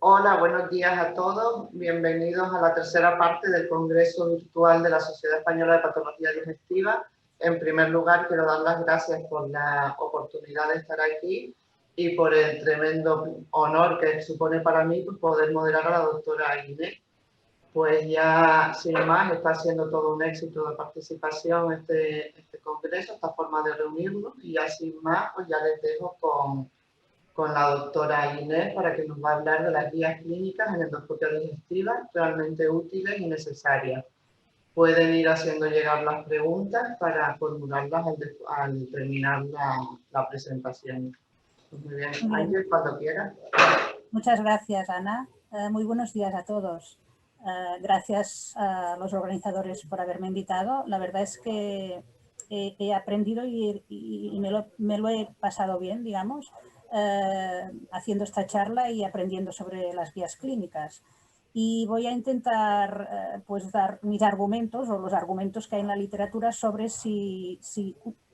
Hola, buenos días a todos. Bienvenidos a la tercera parte del Congreso Virtual de la Sociedad Española de Patología Digestiva. En primer lugar, quiero dar las gracias por la oportunidad de estar aquí y por el tremendo honor que supone para mí poder moderar a la doctora Inés. Pues ya, sin más, está siendo todo un éxito de participación este congreso, esta forma de reunirnos, y ya sin más, pues ya les dejo con la doctora Inés para que nos va a hablar de las guías clínicas en endoscopia digestiva, realmente útiles y necesarias. Pueden ir haciendo llegar las preguntas para formularlas al terminar la presentación. Pues muy bien, Ángel, cuando quieras. Muchas gracias, Ana. Muy buenos días a todos. Gracias a los organizadores por haberme invitado. La verdad es que he aprendido y me lo he pasado bien, digamos, haciendo esta charla y aprendiendo sobre las guías clínicas. Y voy a intentar pues dar mis argumentos o los argumentos que hay en la literatura sobre si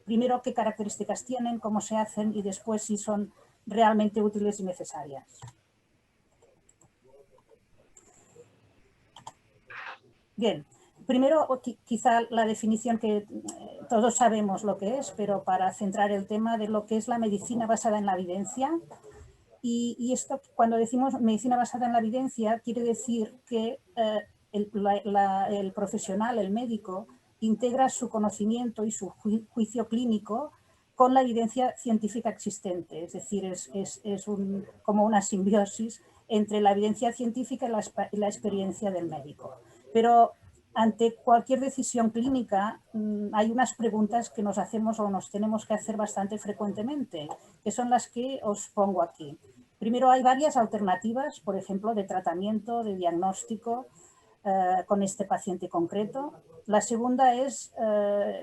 primero qué características tienen, cómo se hacen y después si son realmente útiles y necesarias. Bien, primero quizá la definición que todos sabemos lo que es, pero para centrar el tema de lo que es la medicina basada en la evidencia. Y esto, cuando decimos medicina basada en la evidencia, quiere decir que el profesional, el médico, integra su conocimiento y su juicio clínico con la evidencia científica existente. Es decir, es como una simbiosis entre la evidencia científica y la experiencia del médico. Pero ante cualquier decisión clínica hay unas preguntas que nos hacemos o nos tenemos que hacer bastante frecuentemente, que son las que os pongo aquí. Primero, hay varias alternativas, por ejemplo, de tratamiento, de diagnóstico con este paciente concreto. La segunda es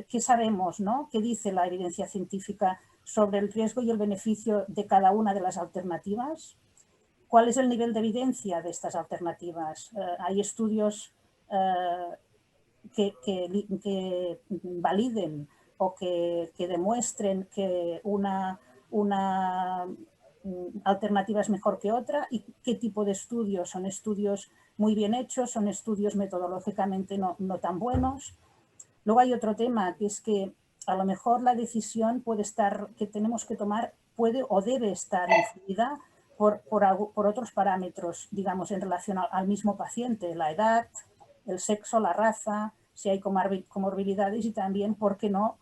qué sabemos, ¿no? ¿Qué dice la evidencia científica sobre el riesgo y el beneficio de cada una de las alternativas? ¿Cuál es el nivel de evidencia de estas alternativas? Hay estudios que validen o que demuestren que una alternativa es mejor que otra y qué tipo de estudios. Son estudios muy bien hechos, son estudios metodológicamente no tan buenos. Luego hay otro tema, que es que a lo mejor la decisión que tenemos que tomar puede o debe estar influida por otros parámetros, digamos, en relación al mismo paciente, la edad, el sexo, la raza, si hay comorbilidades y también, ¿por qué no?,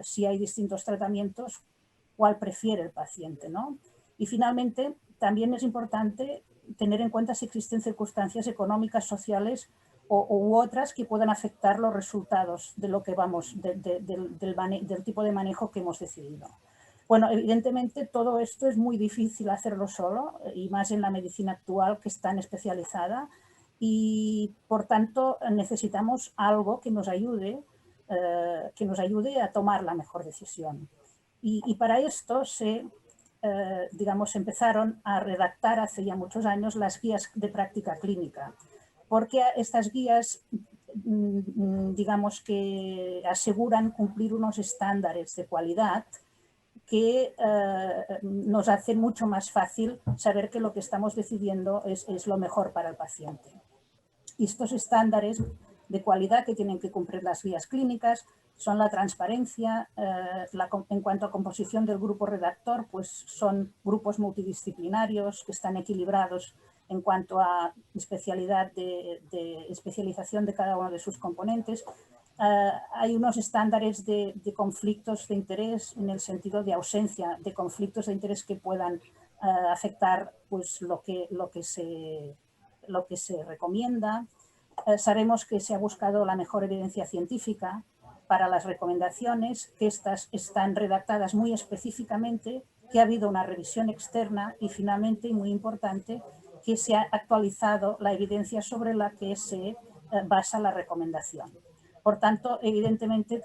si hay distintos tratamientos, cuál prefiere el paciente, ¿no? Y finalmente, también es importante tener en cuenta si existen circunstancias económicas, sociales u otras que puedan afectar los resultados de lo que del tipo de manejo que hemos decidido. Bueno, evidentemente todo esto es muy difícil hacerlo solo y más en la medicina actual que es tan especializada y por tanto necesitamos algo que nos ayude a tomar la mejor decisión. Y para esto digamos, empezaron a redactar hace ya muchos años las guías de práctica clínica, porque estas guías, digamos, que aseguran cumplir unos estándares de calidad que nos hacen mucho más fácil saber que lo que estamos decidiendo es lo mejor para el paciente. Y estos estándares de calidad que tienen que cumplir las guías clínicas son la transparencia, en cuanto a composición del grupo redactor, pues son grupos multidisciplinarios que están equilibrados en cuanto a especialización de cada uno de sus componentes. Hay unos estándares de conflictos de interés en el sentido de ausencia de conflictos de interés que puedan afectar pues, lo que se recomienda. Sabemos que se ha buscado la mejor evidencia científica para las recomendaciones, que estas están redactadas muy específicamente, que ha habido una revisión externa y finalmente, y muy importante, que se ha actualizado la evidencia sobre la que se basa la recomendación. Por tanto, evidentemente,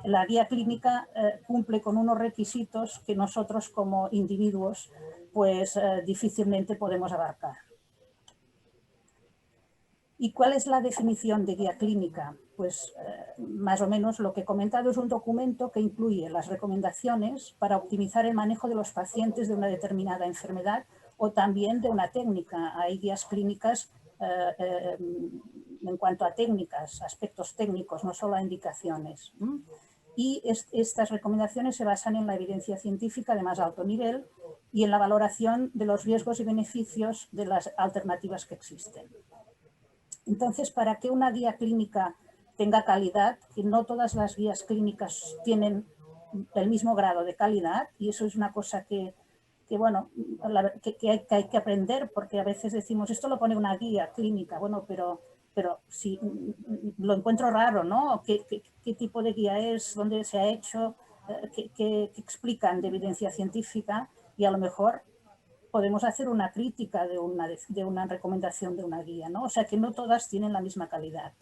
la guía clínica cumple con unos requisitos que nosotros como individuos pues, difícilmente podemos abarcar. ¿Y cuál es la definición de guía clínica? Pues más o menos lo que he comentado es un documento que incluye las recomendaciones para optimizar el manejo de los pacientes de una determinada enfermedad o también de una técnica. Hay guías clínicas en cuanto a técnicas, aspectos técnicos, no solo a indicaciones. Y estas recomendaciones se basan en la evidencia científica de más alto nivel y en la valoración de los riesgos y beneficios de las alternativas que existen. Entonces, para que una guía clínica tenga calidad, que no todas las guías clínicas tienen el mismo grado de calidad, y eso es una cosa que hay que aprender, porque a veces decimos, esto lo pone una guía clínica, bueno, pero si lo encuentro raro, ¿no? ¿Qué tipo de guía es? ¿Dónde se ha hecho? ¿Qué explican de evidencia científica? Y a lo mejor podemos hacer una crítica de una recomendación de una guía, ¿no? O sea que no todas tienen la misma calidad.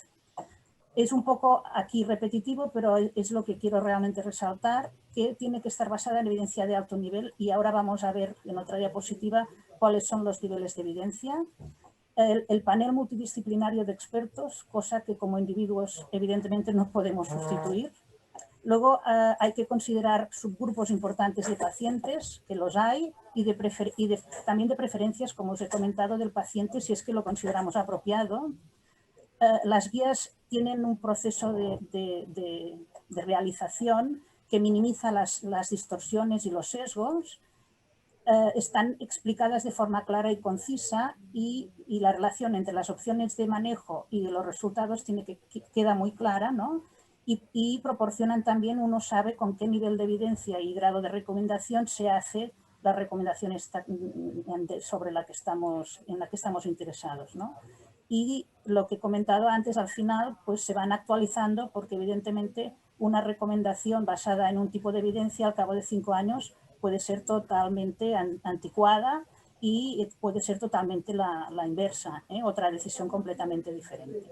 Es un poco aquí repetitivo, pero es lo que quiero realmente resaltar, que tiene que estar basada en evidencia de alto nivel, y ahora vamos a ver en otra diapositiva cuáles son los niveles de evidencia. El panel multidisciplinario de expertos, cosa que como individuos evidentemente no podemos sustituir. Luego hay que considerar subgrupos importantes de pacientes, que los hay, y también de preferencias, como os he comentado, del paciente, si es que lo consideramos apropiado. Las guías tienen un proceso de realización que minimiza las distorsiones y los sesgos. Están explicadas de forma clara y concisa, y la relación entre las opciones de manejo y de los resultados queda muy clara, ¿no? Y proporcionan también, uno sabe con qué nivel de evidencia y grado de recomendación se hace la recomendación sobre en la que estamos interesados, ¿no? Y lo que he comentado antes, al final, pues se van actualizando, porque evidentemente una recomendación basada en un tipo de evidencia al cabo de 5 años puede ser totalmente anticuada, y puede ser totalmente la inversa, otra decisión completamente diferente.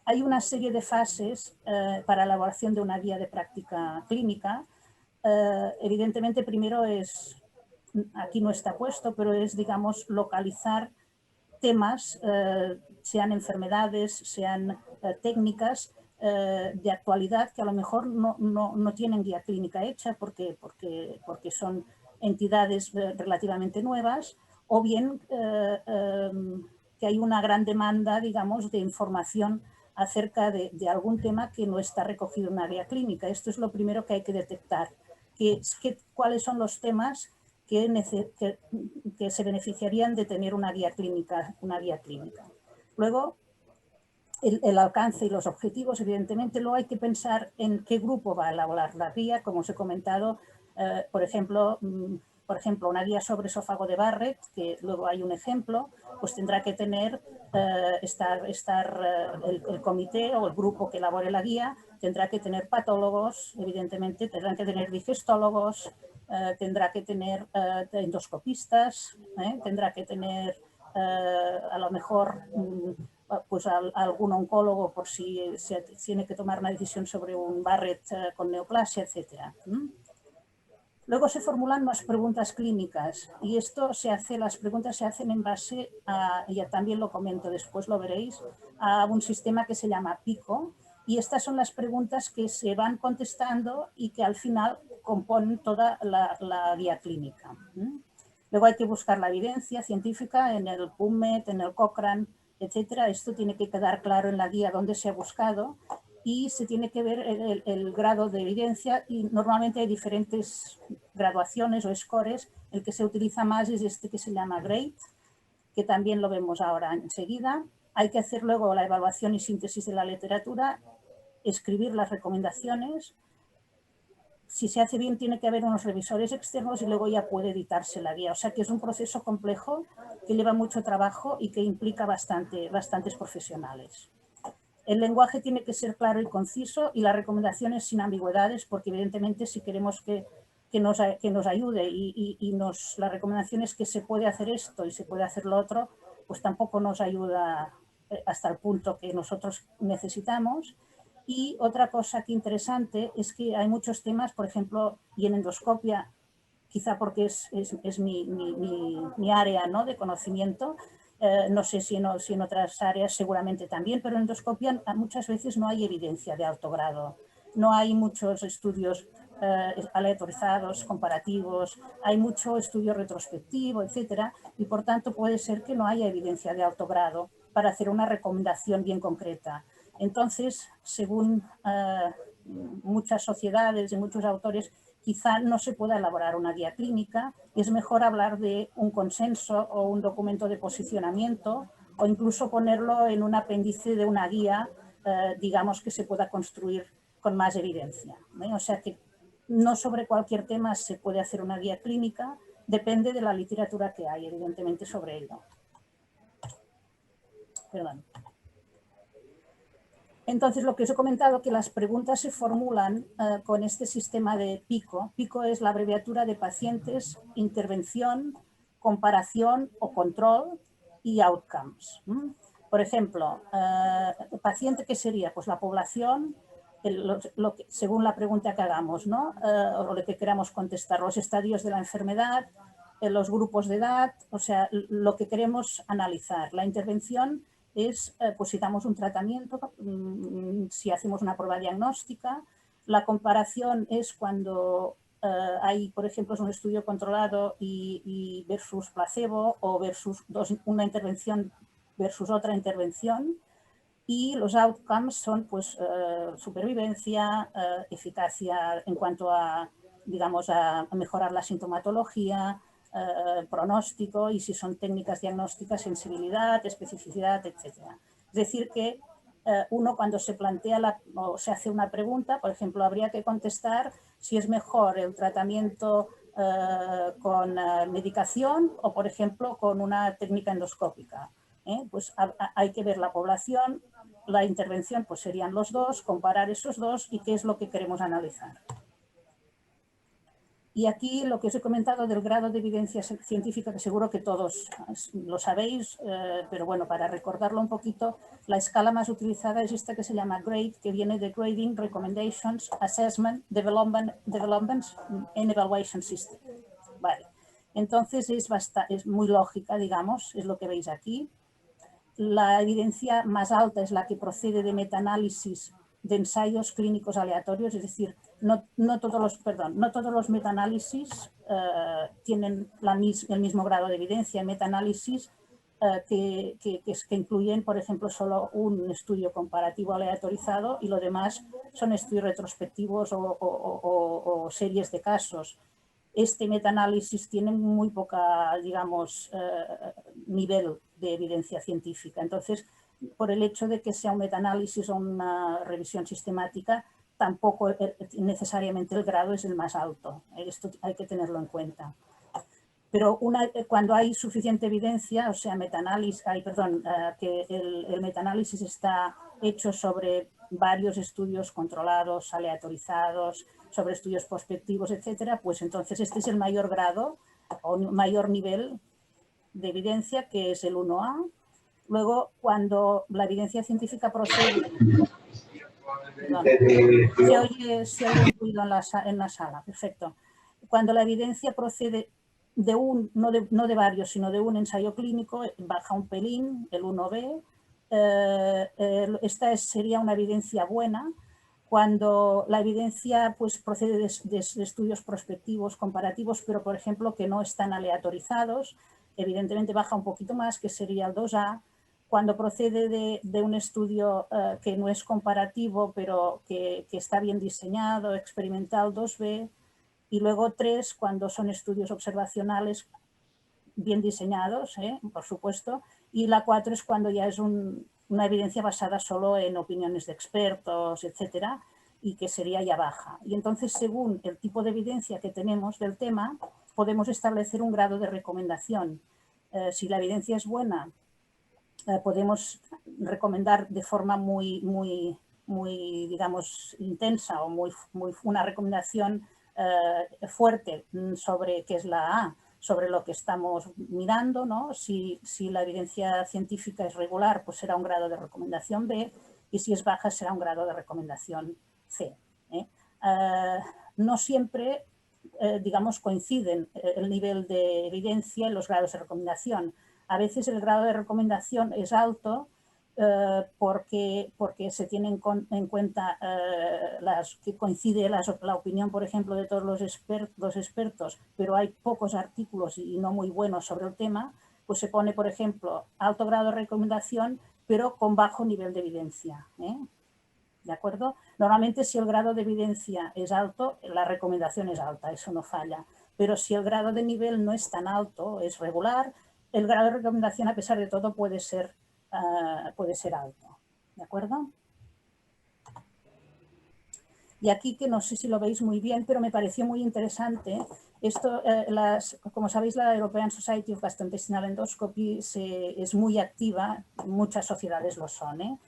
Hay una serie de fases para la elaboración de una guía de práctica clínica. Evidentemente, primero aquí no está puesto, pero es, digamos, localizar temas, sean enfermedades, sean técnicas de actualidad, que a lo mejor no tienen guía clínica hecha porque son entidades relativamente nuevas, o bien que hay una gran demanda, digamos, de información acerca de algún tema que no está recogido en una guía clínica. Esto es lo primero que hay que detectar, cuáles son los temas que se beneficiarían de tener una guía clínica. Luego, el alcance y los objetivos, evidentemente. Luego hay que pensar en qué grupo va a elaborar la guía, como os he comentado. Por ejemplo, una guía sobre esófago de Barrett, que luego hay un ejemplo, pues tendrá que tener, el comité o el grupo que elabore la guía, tendrá que tener patólogos, evidentemente, tendrán que tener digestólogos, tendrá que tener endoscopistas, tendrá que tener a lo mejor pues algún oncólogo por si se tiene que tomar una decisión sobre un Barrett con neoplasia, etc. Luego se formulan más preguntas clínicas, y las preguntas se hacen en base a, ya también lo comento después, lo veréis, a un sistema que se llama PICO, y estas son las preguntas que se van contestando y que al final componen toda la guía clínica. Luego hay que buscar la evidencia científica en el PubMed, en el Cochrane, etcétera. Esto tiene que quedar claro en la guía dónde se ha buscado, y se tiene que ver el grado de evidencia, y normalmente hay diferentes graduaciones o scores. El que se utiliza más es este que se llama GRADE, que también lo vemos ahora enseguida. Hay que hacer luego la evaluación y síntesis de la literatura, escribir las recomendaciones. Si se hace bien, tiene que haber unos revisores externos, y luego ya puede editarse la guía. O sea que es un proceso complejo que lleva mucho trabajo y que implica bastantes profesionales. El lenguaje tiene que ser claro y conciso, y las recomendaciones sin ambigüedades, porque evidentemente si queremos que nos ayude y las recomendaciones que se puede hacer esto y se puede hacer lo otro, pues tampoco nos ayuda hasta el punto que nosotros necesitamos. Y otra cosa que interesante es que hay muchos temas, por ejemplo, y en endoscopia, quizá porque es mi área, ¿no?, de conocimiento. No sé si en otras áreas seguramente también, pero en endoscopia muchas veces no hay evidencia de alto grado. No hay muchos estudios aleatorizados, comparativos, hay mucho estudio retrospectivo, etcétera, y por tanto puede ser que no haya evidencia de alto grado para hacer una recomendación bien concreta. Entonces, según muchas sociedades y muchos autores, quizá no se pueda elaborar una guía clínica y es mejor hablar de un consenso o un documento de posicionamiento o incluso ponerlo en un apéndice de una guía, digamos, que se pueda construir con más evidencia. O sea que no sobre cualquier tema se puede hacer una guía clínica, depende de la literatura que hay, evidentemente, sobre ello. Perdón. Entonces, lo que os he comentado, que las preguntas se formulan con este sistema de PICO. PICO es la abreviatura de pacientes, intervención, comparación o control y outcomes. Por ejemplo, paciente, ¿qué sería? Pues la población, según la pregunta que hagamos, ¿no? O lo que queramos contestar, los estadios de la enfermedad, los grupos de edad, o sea, lo que queremos analizar. La intervención es, pues si damos un tratamiento, si hacemos una prueba diagnóstica. La comparación es cuando hay, por ejemplo, es un estudio controlado y versus placebo o versus una intervención versus otra intervención. Y los outcomes son, pues, supervivencia, eficacia en cuanto a, digamos, a mejorar la sintomatología, pronóstico, y si son técnicas diagnósticas, sensibilidad, especificidad, etc. Es decir que uno, cuando se plantea o se hace una pregunta, por ejemplo, habría que contestar si es mejor el tratamiento con medicación o, por ejemplo, con una técnica endoscópica. Pues hay que ver la población, la intervención, pues serían los dos, comparar esos dos y qué es lo que queremos analizar. Y aquí lo que os he comentado del grado de evidencia científica, que seguro que todos lo sabéis, pero bueno, para recordarlo un poquito, la escala más utilizada es esta que se llama GRADE, que viene de Grading, Recommendations, Assessment, Development and Evaluation System. Vale. Entonces es muy lógica, digamos, es lo que veis aquí. La evidencia más alta es la que procede de metaanálisis de ensayos clínicos aleatorios, es decir, no todos los metaanálisis tienen el mismo grado de evidencia. Hay metaanálisis que incluyen, por ejemplo, solo un estudio comparativo aleatorizado y lo demás son estudios retrospectivos o series de casos. Este metaanálisis tiene muy poca, digamos, nivel de evidencia científica. Entonces, por el hecho de que sea un metaanálisis o una revisión sistemática, tampoco necesariamente el grado es el más alto. Esto hay que tenerlo en cuenta. Pero cuando hay suficiente evidencia, o sea, que el metaanálisis está hecho sobre varios estudios controlados, aleatorizados, sobre estudios prospectivos, etcétera, pues entonces este es el mayor grado o mayor nivel de evidencia, que es el 1A. Luego, cuando la evidencia científica procede... Perdón, se oye un ruido en la sala, perfecto. Cuando la evidencia procede de no de varios, sino de un ensayo clínico, baja un pelín, el 1B. Esta sería una evidencia buena. Cuando la evidencia, pues, procede de estudios prospectivos, comparativos, pero, por ejemplo, que no están aleatorizados, evidentemente baja un poquito más, que sería el 2A. Cuando procede de un estudio que no es comparativo, pero que está bien diseñado, experimental, 2B. Y luego 3, cuando son estudios observacionales bien diseñados, por supuesto. Y la 4 es cuando ya es una evidencia basada solo en opiniones de expertos, etcétera, y que sería ya baja. Y entonces, según el tipo de evidencia que tenemos del tema, podemos establecer un grado de recomendación. Si la evidencia es buena, podemos recomendar de forma muy, digamos, intensa o una recomendación fuerte sobre qué es la A, sobre lo que estamos mirando, ¿no? Si la evidencia científica es regular, pues será un grado de recomendación B, y si es baja será un grado de recomendación C. No siempre, digamos, coinciden el nivel de evidencia y los grados de recomendación. A veces el grado de recomendación es alto porque se tienen en cuenta que coincide la opinión, por ejemplo, de todos los expertos, pero hay pocos artículos y no muy buenos sobre el tema, pues se pone, por ejemplo, alto grado de recomendación, pero con bajo nivel de evidencia. ¿De acuerdo? Normalmente, si el grado de evidencia es alto, la recomendación es alta, eso no falla. Pero si el grado de nivel no es tan alto, es regular, el grado de recomendación, a pesar de todo, puede ser alto. ¿De acuerdo? Y aquí, que no sé si lo veis muy bien, pero me pareció muy interesante, esto, como sabéis, la European Society of Gastrointestinal Endoscopy es muy activa, muchas sociedades lo son,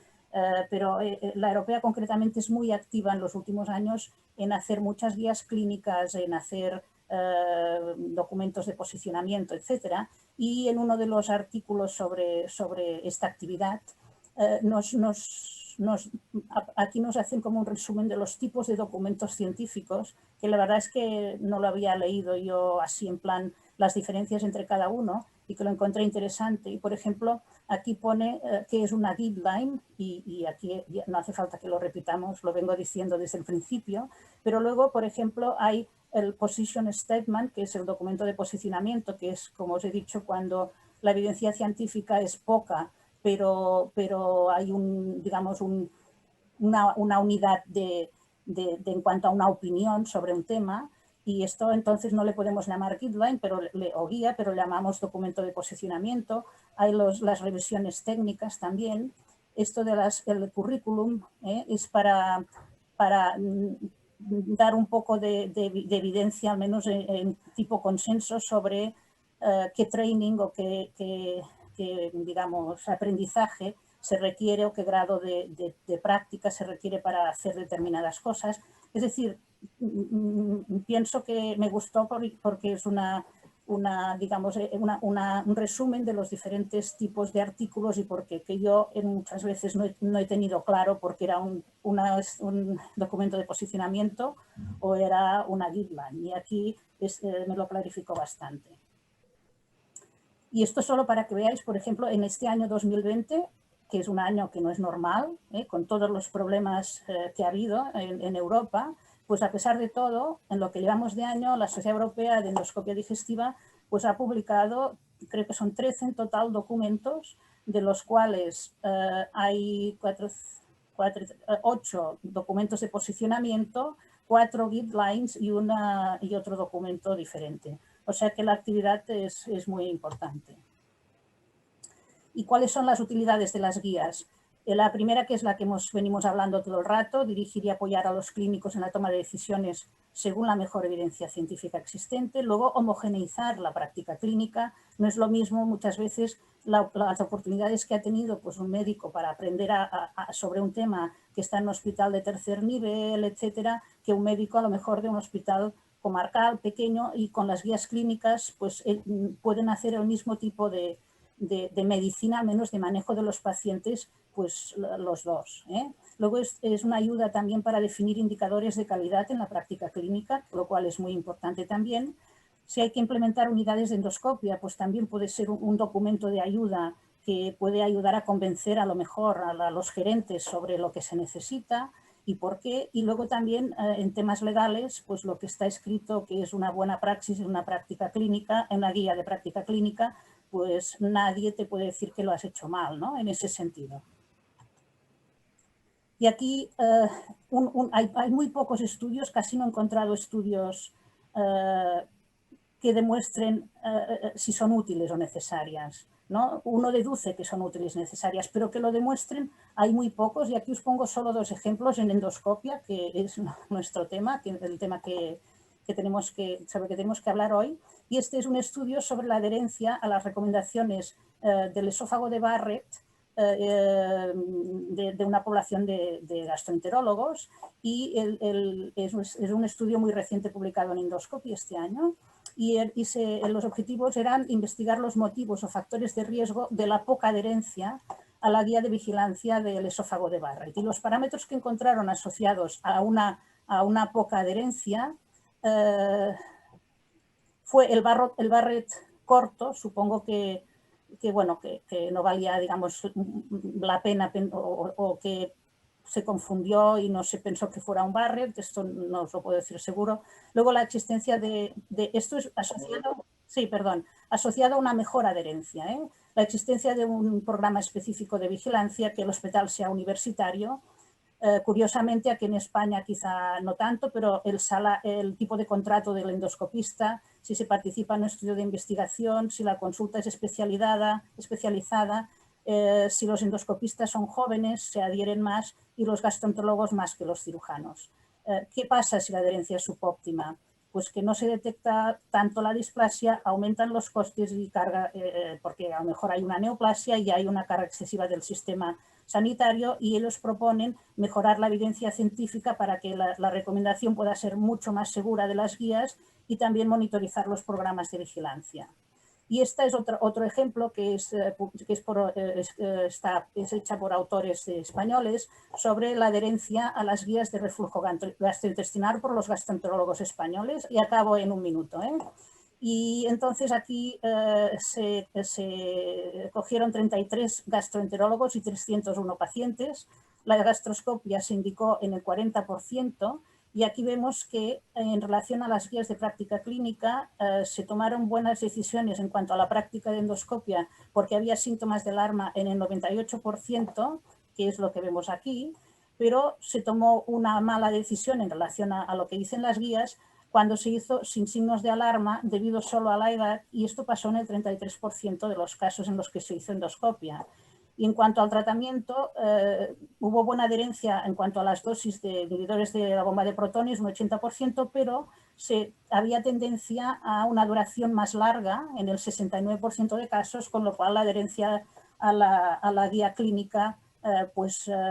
pero la europea concretamente es muy activa en los últimos años en hacer muchas guías clínicas, en hacer documentos de posicionamiento, etcétera, y en uno de los artículos sobre esta actividad aquí nos hacen como un resumen de los tipos de documentos científicos, que la verdad es que no lo había leído yo así en plan las diferencias entre cada uno y que lo encontré interesante. Y, por ejemplo, aquí pone que es una guideline y aquí no hace falta que lo repitamos, lo vengo diciendo desde el principio, pero luego, por ejemplo, hay el Position Statement, que es el documento de posicionamiento, que es, como os he dicho, cuando la evidencia científica es poca, pero hay una unidad en cuanto a una opinión sobre un tema, y esto entonces no le podemos llamar guideline o guía, pero le llamamos documento de posicionamiento. Hay las revisiones técnicas también. Esto del currículum es para dar un poco de evidencia, al menos en tipo consenso, sobre qué training o qué digamos, aprendizaje se requiere o qué grado de práctica se requiere para hacer determinadas cosas. Es decir, pienso que me gustó porque es un resumen de los diferentes tipos de artículos y porque que yo muchas veces no he tenido claro porque era un documento de posicionamiento o era una guideline, y aquí me lo clarificó bastante. Y esto solo para que veáis, por ejemplo, en este año 2020, que es un año que no es normal, con todos los problemas que ha habido en Europa, pues a pesar de todo, en lo que llevamos de año, la Sociedad Europea de Endoscopia Digestiva pues ha publicado, creo que son 13 en total documentos, de los cuales hay 8 documentos de posicionamiento, 4 guidelines y otro documento diferente. O sea que la actividad es muy importante. ¿Y cuáles son las utilidades de las guías? La primera, que es la que venimos hablando todo el rato, dirigir y apoyar a los clínicos en la toma de decisiones según la mejor evidencia científica existente. Luego, homogeneizar la práctica clínica. No es lo mismo muchas veces las oportunidades que ha tenido pues, un médico para aprender sobre un tema que está en un hospital de tercer nivel, etcétera, que un médico a lo mejor de un hospital comarcal, pequeño, y con las guías clínicas pues, pueden hacer el mismo tipo de medicina, al menos de manejo de los pacientes, pues los dos. Luego es una ayuda también para definir indicadores de calidad en la práctica clínica, lo cual es muy importante también. Si hay que implementar unidades de endoscopia, pues también puede ser un documento de ayuda que puede ayudar a convencer a lo mejor a los gerentes sobre lo que se necesita y por qué. Y luego también en temas legales, pues lo que está escrito que es una buena praxis en una práctica clínica, en la guía de práctica clínica, pues nadie te puede decir que lo has hecho mal, ¿no? En ese sentido. Y aquí hay muy pocos estudios, casi no he encontrado estudios que demuestren si son útiles o necesarias, ¿no? Uno deduce que son útiles y necesarias, pero que lo demuestren hay muy pocos, y aquí os pongo solo 2 ejemplos en endoscopia, que es nuestro tema, el tema sobre que tenemos que hablar hoy. Y este es un estudio sobre la adherencia a las recomendaciones del esófago de Barrett de una población de gastroenterólogos, y es un estudio muy reciente publicado en Endoscopy este año, y los objetivos eran investigar los motivos o factores de riesgo de la poca adherencia a la guía de vigilancia del esófago de Barrett. Y los parámetros que encontraron asociados a una poca adherencia fue el Barrett corto, supongo que bueno, que no valía, digamos, la pena o que se confundió y no se pensó que fuera un Barrett, esto no os lo puedo decir seguro. Luego la existencia de esto es asociado, sí, perdón, asociado a una mejor adherencia, ¿eh? La existencia de un programa específico de vigilancia, que el hospital sea universitario. Curiosamente, aquí en España quizá no tanto, pero el tipo de contrato del endoscopista, si se participa en un estudio de investigación, si la consulta es especializada, si los endoscopistas son jóvenes, se adhieren más, y los gastroenterólogos más que los cirujanos. ¿Qué pasa si la adherencia es subóptima? Pues que no se detecta tanto la displasia, aumentan los costes y carga, porque a lo mejor hay una neoplasia y hay una carga excesiva del sistema sanitario, y ellos proponen mejorar la evidencia científica para que la recomendación pueda ser mucho más segura de las guías y también monitorizar los programas de vigilancia. Y esta es otro ejemplo que es hecha por autores españoles sobre la adherencia a las guías de reflujo gastrointestinal por los gastroenterólogos españoles. Y acabo en un minuto, ¿eh? Y entonces aquí se cogieron 33 gastroenterólogos y 301 pacientes. La gastroscopia se indicó en el 40%. Y aquí vemos que en relación a las guías de práctica clínica se tomaron buenas decisiones en cuanto a la práctica de endoscopia, porque había síntomas de alarma en el 98%, que es lo que vemos aquí, pero se tomó una mala decisión en relación a lo que dicen las guías cuando se hizo sin signos de alarma debido solo a la edad, y esto pasó en el 33% de los casos en los que se hizo endoscopia. Y en cuanto al tratamiento, hubo buena adherencia en cuanto a las dosis de inhibidores de la bomba de protones, un 80%, pero había tendencia a una duración más larga en el 69% de casos, con lo cual la adherencia a la guía clínica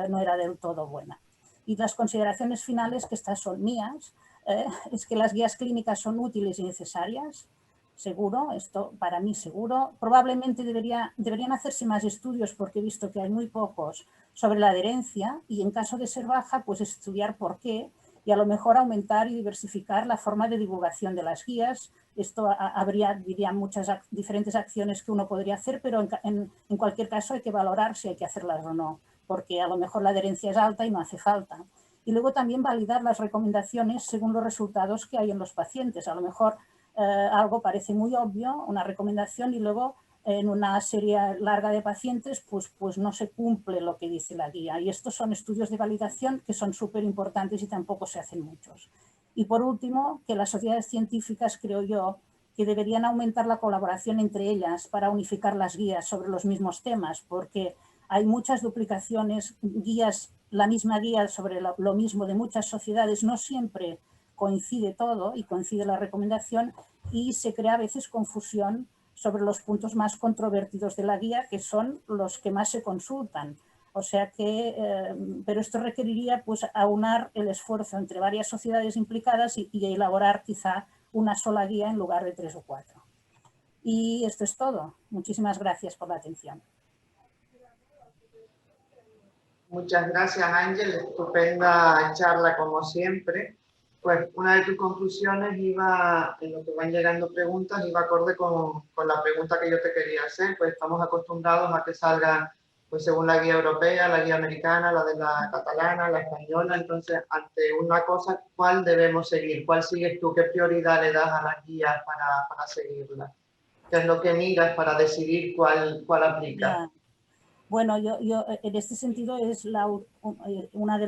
no era del todo buena. Y las consideraciones finales, que estas son mías, es que las guías clínicas son útiles y necesarias. Seguro, esto para mí seguro. Probablemente deberían hacerse más estudios, porque he visto que hay muy pocos sobre la adherencia, y en caso de ser baja, pues estudiar por qué, y a lo mejor aumentar y diversificar la forma de divulgación de las guías. Esto diría, muchas diferentes acciones que uno podría hacer, pero en cualquier caso hay que valorar si hay que hacerlas o no, porque a lo mejor la adherencia es alta y no hace falta. Y luego también validar las recomendaciones según los resultados que hay en los pacientes. A lo mejor algo parece muy obvio, una recomendación, y luego en una serie larga de pacientes pues no se cumple lo que dice la guía. Y estos son estudios de validación que son súper importantes y tampoco se hacen muchos. Y por último, que las sociedades científicas, creo yo, que deberían aumentar la colaboración entre ellas para unificar las guías sobre los mismos temas, porque hay muchas duplicaciones, la misma guía sobre lo mismo de muchas sociedades, no siempre coincide todo y coincide la recomendación, y se crea a veces confusión sobre los puntos más controvertidos de la guía, que son los que más se consultan. O sea que, pero esto requeriría pues aunar el esfuerzo entre varias sociedades implicadas y elaborar quizá una sola guía en lugar de 3 o 4. Y esto es todo. Muchísimas gracias por la atención. Muchas gracias, Ángel. Estupenda charla como siempre. Pues una de tus conclusiones iba, en lo que van llegando preguntas, iba acorde con la pregunta que yo te quería hacer. Pues estamos acostumbrados a que salgan, pues según la guía europea, la guía americana, la de la catalana, la española. Entonces, ante una cosa, ¿cuál debemos seguir? ¿Cuál sigues tú? ¿Qué prioridad le das a las guías para seguirla? ¿Qué es lo que miras para decidir cuál aplicas? Yeah. Bueno, yo en este sentido es una de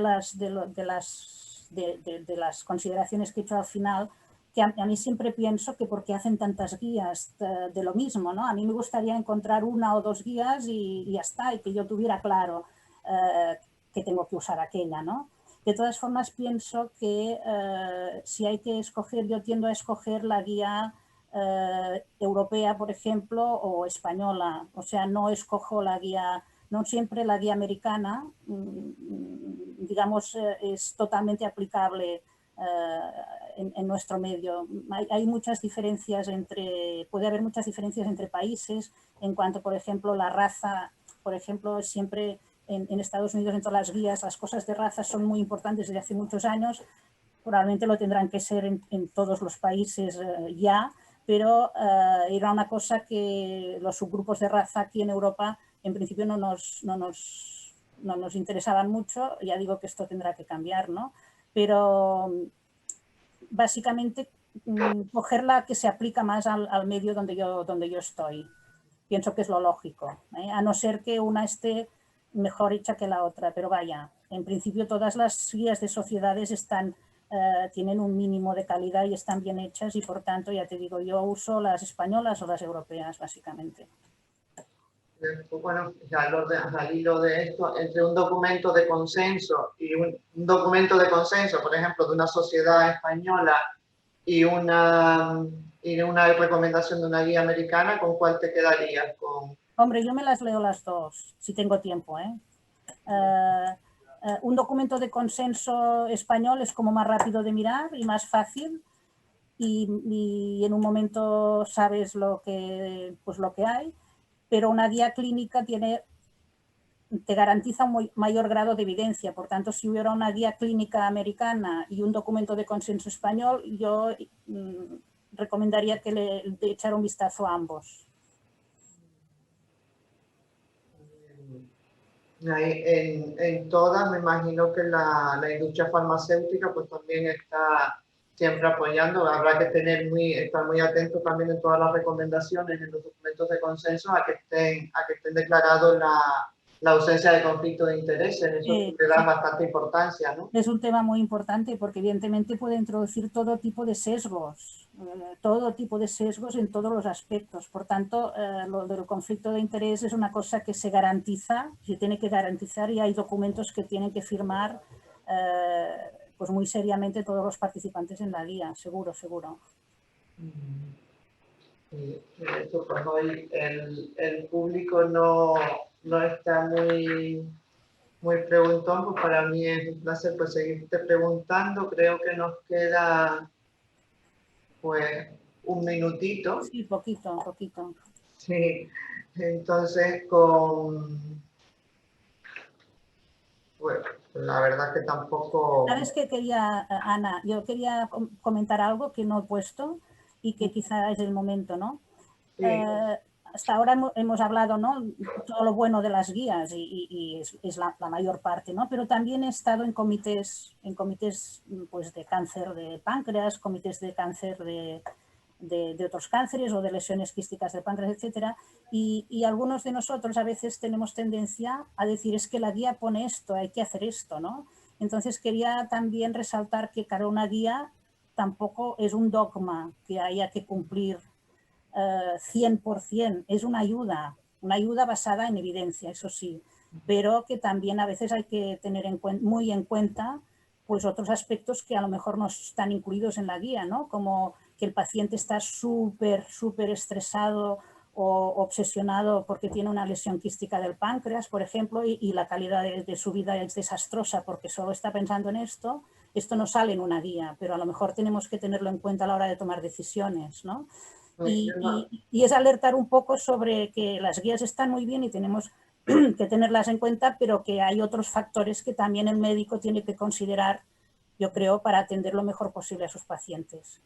las consideraciones que he hecho al final, que a mí siempre pienso que porque hacen tantas guías de lo mismo, ¿no? A mí me gustaría encontrar una o dos guías y ya está, y que yo tuviera claro que tengo que usar aquella, ¿no? De todas formas, pienso que si hay que escoger, yo tiendo a escoger la guía europea, por ejemplo, o española. O sea, no escojo la guía, no siempre la guía americana, digamos, es totalmente aplicable en nuestro medio. Hay muchas diferencias puede haber muchas diferencias entre países en cuanto, por ejemplo, la raza. Por ejemplo, siempre en Estados Unidos, en todas las guías, las cosas de raza son muy importantes desde hace muchos años. Probablemente lo tendrán que ser en todos los países ya, pero era una cosa que los subgrupos de raza aquí en Europa en principio no nos interesaban mucho. Ya digo que esto tendrá que cambiar, ¿no? Pero básicamente coger la que se aplica más al medio donde yo estoy. Pienso que es lo lógico, a no ser que una esté mejor hecha que la otra, pero vaya, en principio todas las guías de sociedades tienen un mínimo de calidad y están bien hechas y por tanto, ya te digo, yo uso las españolas o las europeas básicamente. Bueno, ya al hilo de esto, entre un documento de consenso y un documento de consenso, por ejemplo, de una sociedad española y una recomendación de una guía americana, ¿con cuál te quedarías? Hombre, yo me las leo las dos, si tengo tiempo, un documento de consenso español es como más rápido de mirar y más fácil y en un momento sabes lo que hay, pero una guía clínica te garantiza un mayor grado de evidencia. Por tanto, si hubiera una guía clínica americana y un documento de consenso español, yo recomendaría que le echara un vistazo a ambos. En todas, me imagino que la industria farmacéutica pues también está siempre apoyando. Habrá que estar muy atento también en todas las recomendaciones, en los documentos de consenso, a que estén declarados la ausencia de conflicto de intereses. Eso le da bastante importancia, ¿no? Es un tema muy importante porque evidentemente puede introducir todo tipo de sesgos en todos los aspectos. Por tanto, lo del conflicto de interés es una cosa que se tiene que garantizar y hay documentos que tienen que firmar pues muy seriamente todos los participantes en la guía, seguro. Eso, pues hoy el público no está muy preguntón, pues para mí es un placer pues seguirte preguntando. Creo que nos queda pues un minutito. Sí, poquito. Sí, entonces pues la verdad que tampoco... ¿Sabes qué quería, Ana? Yo quería comentar algo que no he puesto y que quizá es el momento, ¿no? Sí. Hasta ahora hemos hablado, ¿no?, todo lo bueno de las guías y es la mayor parte, ¿no? Pero también he estado en comités pues, de cáncer de páncreas, comités de cáncer de otros cánceres o de lesiones quísticas del páncreas, etcétera, y algunos de nosotros a veces tenemos tendencia a decir es que la guía pone esto, hay que hacer esto, ¿no? Entonces quería también resaltar que cada una guía tampoco es un dogma que haya que cumplir 100%, es una ayuda basada en evidencia, eso sí, pero que también a veces hay que tener muy en cuenta pues otros aspectos que a lo mejor no están incluidos en la guía, ¿no? Como que el paciente está súper estresado o obsesionado porque tiene una lesión quística del páncreas, por ejemplo, y la calidad de su vida es desastrosa porque solo está pensando en esto. Esto no sale en una guía, pero a lo mejor tenemos que tenerlo en cuenta a la hora de tomar decisiones, ¿no? Y es alertar un poco sobre que las guías están muy bien y tenemos que tenerlas en cuenta, pero que hay otros factores que también el médico tiene que considerar, yo creo, para atender lo mejor posible a sus pacientes.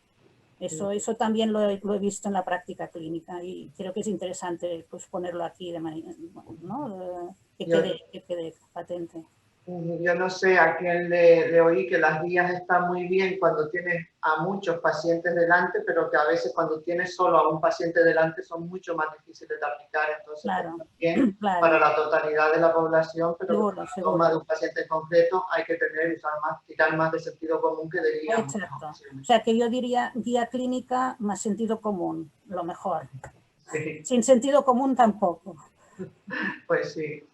Eso también lo he visto en la práctica clínica y creo que es interesante pues, ponerlo aquí de manera, ¿no? que quede patente. Yo no sé a quién le oí que las guías están muy bien cuando tienes a muchos pacientes delante, pero que a veces cuando tienes solo a un paciente delante son mucho más difíciles de aplicar. Entonces, claro, bien claro. para la totalidad de la población, pero para la toma de un paciente en concreto hay que tirar más de sentido común que de guía. Exacto. O sea que yo diría guía clínica más sentido común, lo mejor. Sí. Sin sentido común tampoco. Pues sí.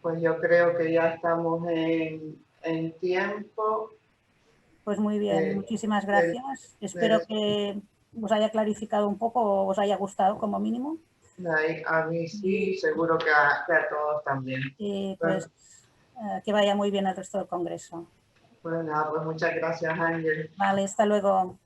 Pues yo creo que ya estamos en tiempo. Pues muy bien, muchísimas gracias. Espero que os haya clarificado un poco o os haya gustado como mínimo. A mí sí, seguro que a todos también. Pues que vaya muy bien el resto del congreso. Pues nada, pues muchas gracias, Ángel. Vale, hasta luego.